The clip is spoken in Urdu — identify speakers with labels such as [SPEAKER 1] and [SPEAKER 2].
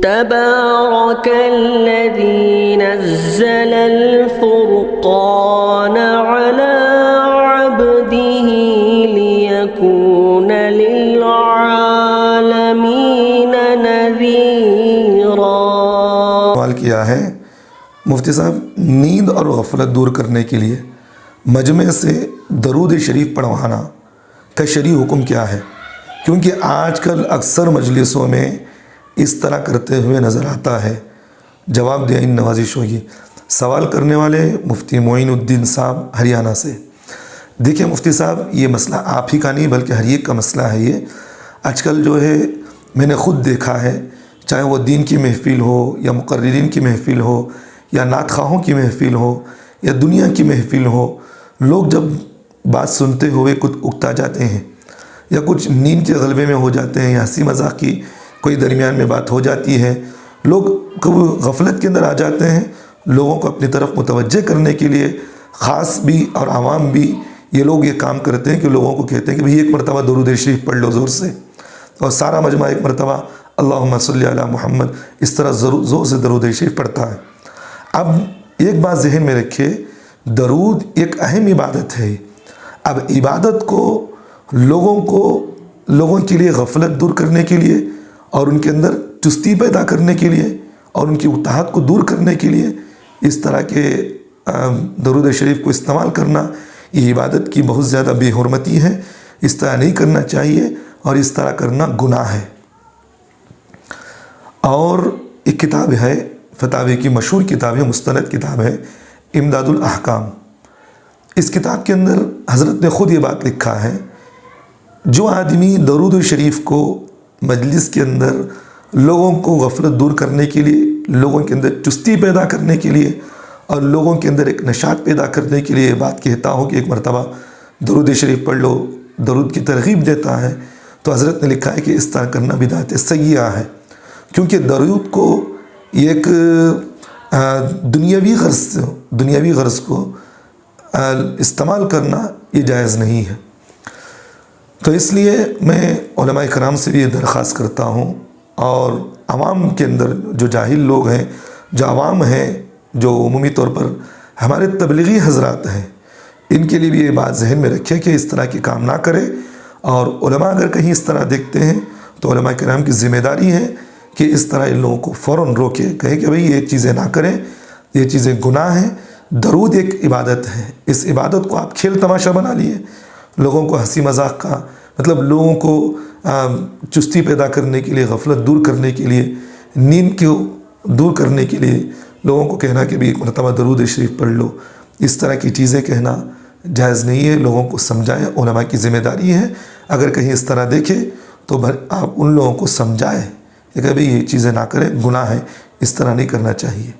[SPEAKER 1] تبارك الذي نزل الفرقان على عبده ليكون للعالمين نذيرا۔
[SPEAKER 2] سوال کیا ہے مفتی صاحب، نیند اور غفلت دور کرنے کے لیے مجمع سے درود شریف پڑھوانا کا شرعی حکم کیا ہے؟ کیونکہ آج کل اکثر مجلسوں میں اس طرح کرتے ہوئے نظر آتا ہے۔ جواب دیں ان نوازش ہوگی۔ سوال کرنے والے مفتی معین الدین صاحب ہریانہ سے۔ دیکھیں مفتی صاحب، یہ مسئلہ آپ ہی کا نہیں بلکہ ہر ایک کا مسئلہ ہے۔ یہ آج کل جو ہے میں نے خود دیکھا ہے، چاہے وہ دین کی محفل ہو یا مقررین کی محفل ہو یا نعت خواہوں کی محفل ہو یا دنیا کی محفل ہو، لوگ جب بات سنتے ہوئے کچھ اکتا جاتے ہیں یا کچھ نیند کے غلبے میں ہو جاتے ہیں یا ہنسی مذاق کی کوئی درمیان میں بات ہو جاتی ہے، لوگ غفلت کے اندر آ جاتے ہیں۔ لوگوں کو اپنی طرف متوجہ کرنے کے لیے خاص بھی اور عوام بھی یہ لوگ یہ کام کرتے ہیں کہ لوگوں کو کہتے ہیں کہ بھئی ایک مرتبہ درود شریف پڑھ لو زور سے، اور سارا مجمع ایک مرتبہ اللہم صلی علی محمد اس طرح زور سے درود شریف پڑھتا ہے۔ اب ایک بات ذہن میں رکھے، درود ایک اہم عبادت ہے۔ اب عبادت کو لوگوں کے لیے غفلت دور کرنے کے لیے اور ان کے اندر چستی پیدا کرنے کے لیے اور ان کی اطاعت کو دور کرنے کے لیے اس طرح کے درود شریف کو استعمال کرنا، یہ عبادت کی بہت زیادہ بے حرمتی ہے۔ اس طرح نہیں کرنا چاہیے اور اس طرح کرنا گناہ ہے۔ اور ایک کتاب ہے، فتاوی کی مشہور کتاب ہے، مستند کتاب ہے، امداد الاحکام۔ اس کتاب کے اندر حضرت نے خود یہ بات لکھا ہے، جو آدمی درود شریف کو مجلس کے اندر لوگوں کو غفلت دور کرنے کے لیے، لوگوں کے اندر چستی پیدا کرنے کے لیے اور لوگوں کے اندر ایک نشاط پیدا کرنے کے لیے بات کہتا ہوں کہ ایک مرتبہ درود شریف پڑھ لو، درود کی ترغیب دیتا ہے، تو حضرت نے لکھا ہے کہ اس طرح کرنا بدعت سیئہ ہے، کیونکہ درود کو ایک دنیاوی غرض کو استعمال کرنا یہ جائز نہیں ہے۔ تو اس لیے میں علماء کرام سے بھی یہ درخواست کرتا ہوں، اور عوام کے اندر جو جاہل لوگ ہیں، جو عوام ہیں، جو عمومی طور پر ہمارے تبلیغی حضرات ہیں، ان کے لیے بھی یہ بات ذہن میں رکھے کہ اس طرح کے کام نہ کرے، اور علماء اگر کہیں اس طرح دیکھتے ہیں تو علماء کرام کی ذمہ داری ہے کہ اس طرح ان لوگوں کو فوراً روکے، کہیں کہ بھئی یہ چیزیں نہ کریں، یہ چیزیں گناہ ہیں۔ درود ایک عبادت ہے، اس عبادت کو آپ کھیل تماشا بنا لیے، لوگوں کو ہنسی مذاق کا مطلب لوگوں کو چستی پیدا کرنے کے لیے، غفلت دور کرنے کے لیے، نیند کو دور کرنے کے لیے لوگوں کو کہنا کہ بھی ایک مرتبہ درود شریف پڑھ لو، اس طرح کی چیزیں کہنا جائز نہیں ہے۔ لوگوں کو سمجھائیں، علماء کی ذمہ داری ہے، اگر کہیں اس طرح دیکھے تو آپ ان لوگوں کو سمجھائیں کہ بھئی یہ چیزیں نہ کریں، گناہ ہے، اس طرح نہیں کرنا چاہیے۔